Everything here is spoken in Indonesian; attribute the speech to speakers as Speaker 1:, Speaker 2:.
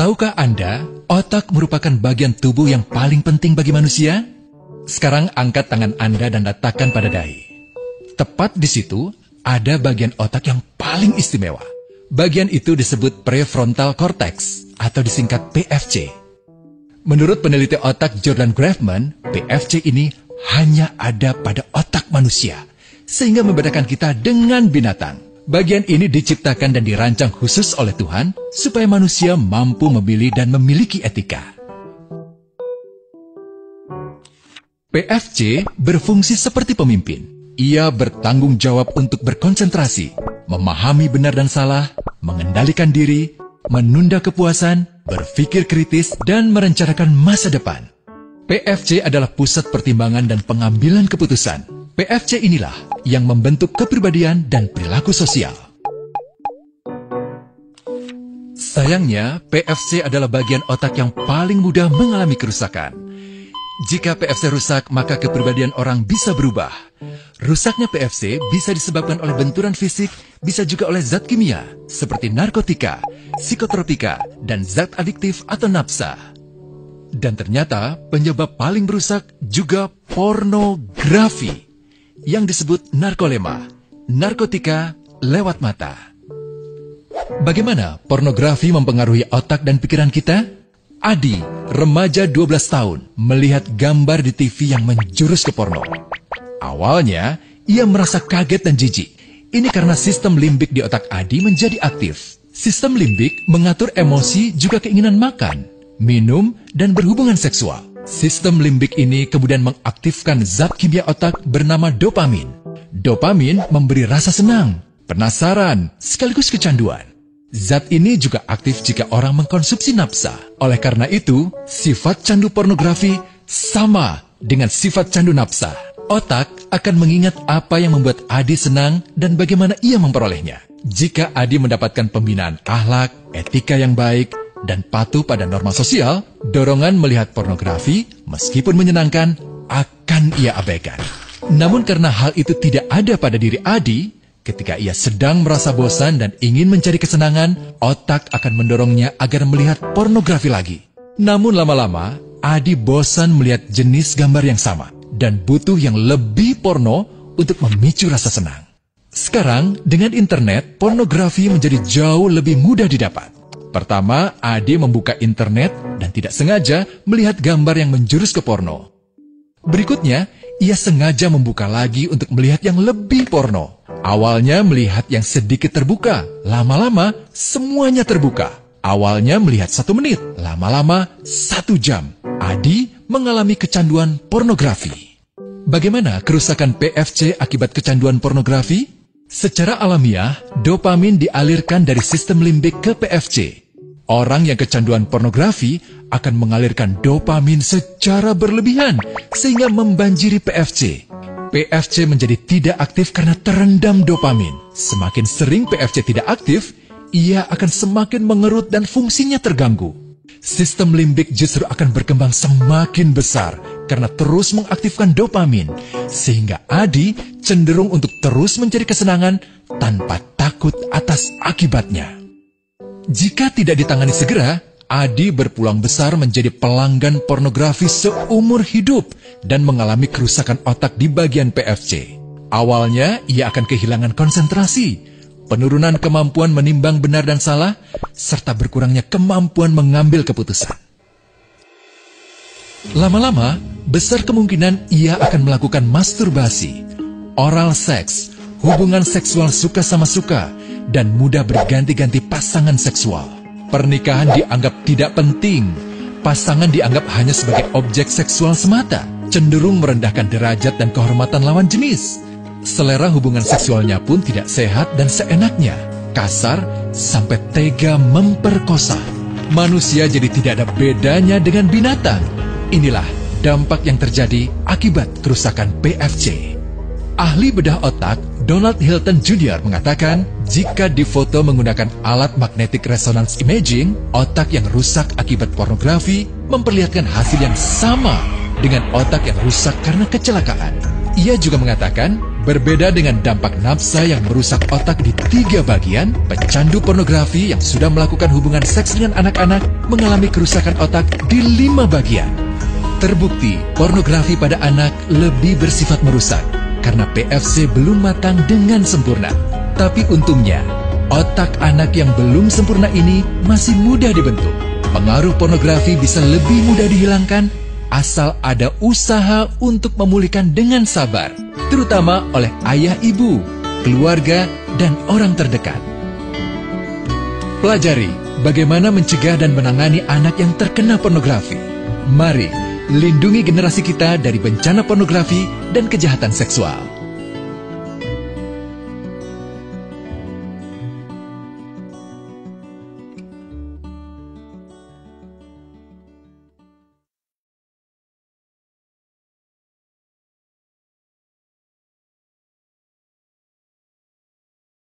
Speaker 1: Tahukah Anda, otak merupakan bagian tubuh yang paling penting bagi manusia? Sekarang angkat tangan Anda dan letakkan pada dahi. Tepat di situ, ada bagian otak yang paling istimewa. Bagian itu disebut prefrontal cortex, atau disingkat PFC. Menurut peneliti otak Jordan Grafman, PFC ini hanya ada pada otak manusia, sehingga membedakan kita dengan binatang. Bagian ini diciptakan dan dirancang khusus oleh Tuhan, supaya manusia mampu memilih dan memiliki etika. PFC berfungsi seperti pemimpin. Ia bertanggung jawab untuk berkonsentrasi, memahami benar dan salah, mengendalikan diri, menunda kepuasan, berpikir kritis, dan merencanakan masa depan. PFC adalah pusat pertimbangan dan pengambilan keputusan. PFC inilah yang membentuk kepribadian dan perilaku sosial. Sayangnya, PFC adalah bagian otak yang paling mudah mengalami kerusakan. Jika PFC rusak, maka kepribadian orang bisa berubah. Rusaknya PFC bisa disebabkan oleh benturan fisik, bisa juga oleh zat kimia, seperti narkotika, psikotropika, dan zat adiktif atau nafsa. Dan ternyata penyebab paling merusak juga pornografi, yang disebut narkolema, narkotika lewat mata. Bagaimana pornografi mempengaruhi otak dan pikiran kita? Adi, remaja 12 tahun, melihat gambar di TV yang menjurus ke porno. Awalnya, ia merasa kaget dan jijik. Ini karena sistem limbik di otak Adi menjadi aktif. Sistem limbik mengatur emosi juga keinginan makan, minum, dan berhubungan seksual. Sistem limbik ini kemudian mengaktifkan zat kimia otak bernama dopamin. Dopamin memberi rasa senang, penasaran, sekaligus kecanduan. Zat ini juga aktif jika orang mengkonsumsi nafsa. Oleh karena itu, sifat candu pornografi sama dengan sifat candu nafsa. Otak akan mengingat apa yang membuat Adi senang dan bagaimana ia memperolehnya. Jika Adi mendapatkan pembinaan akhlak, etika yang baik, dan patuh pada norma sosial, dorongan melihat pornografi, meskipun menyenangkan, akan ia abaikan. Namun karena hal itu tidak ada pada diri Adi, ketika ia sedang merasa bosan dan ingin mencari kesenangan, otak akan mendorongnya agar melihat pornografi lagi. Namun lama-lama, Adi bosan melihat jenis gambar yang sama, dan butuh yang lebih porno untuk memicu rasa senang. Sekarang, dengan internet, pornografi menjadi jauh lebih mudah didapat. Pertama, Adi membuka internet dan tidak sengaja melihat gambar yang menjurus ke porno. Berikutnya, ia sengaja membuka lagi untuk melihat yang lebih porno. Awalnya melihat yang sedikit terbuka, lama-lama semuanya terbuka. Awalnya melihat 1 menit, lama-lama 1 jam. Adi mengalami kecanduan pornografi. Bagaimana kerusakan PFC akibat kecanduan pornografi? Secara alamiah, dopamin dialirkan dari sistem limbik ke PFC. Orang yang kecanduan pornografi akan mengalirkan dopamin secara berlebihan, sehingga membanjiri PFC. PFC menjadi tidak aktif karena terendam dopamin. Semakin sering PFC tidak aktif, ia akan semakin mengerut dan fungsinya terganggu. Sistem limbik justru akan berkembang semakin besar karena terus mengaktifkan dopamin, sehingga Adi cenderung untuk terus mencari kesenangan tanpa takut atas akibatnya. Jika tidak ditangani segera, Adi berpeluang besar menjadi pelanggan pornografi seumur hidup dan mengalami kerusakan otak di bagian PFC. Awalnya, ia akan kehilangan konsentrasi, penurunan kemampuan menimbang benar dan salah, serta berkurangnya kemampuan mengambil keputusan. Lama-lama, besar kemungkinan ia akan melakukan masturbasi, oral seks, hubungan seksual suka sama suka, dan mudah berganti-ganti pasangan seksual. Pernikahan dianggap tidak penting, pasangan dianggap hanya sebagai objek seksual semata, cenderung merendahkan derajat dan kehormatan lawan jenis. Selera hubungan seksualnya pun tidak sehat dan seenaknya, kasar sampai tega memperkosa. Manusia jadi tidak ada bedanya dengan binatang. Inilah dampak yang terjadi akibat kerusakan PFC. Ahli bedah otak Donald Hilton Jr. mengatakan, jika difoto menggunakan alat magnetic resonance imaging, otak yang rusak akibat pornografi memperlihatkan hasil yang sama dengan otak yang rusak karena kecelakaan. Ia juga mengatakan, Berbeda dengan dampak nafsa yang merusak otak di 3 bagian, pecandu pornografi yang sudah melakukan hubungan seks dengan anak-anak mengalami kerusakan otak di 5 bagian. Terbukti, pornografi pada anak lebih bersifat merusak karena PFC belum matang dengan sempurna. Tapi untungnya, otak anak yang belum sempurna ini masih mudah dibentuk. Pengaruh pornografi bisa lebih mudah dihilangkan asal ada usaha untuk memulihkan dengan sabar, terutama oleh ayah ibu, keluarga, dan orang terdekat. Pelajari bagaimana mencegah dan menangani anak yang terkena pornografi. Mari lindungi generasi kita dari bencana pornografi dan kejahatan seksual.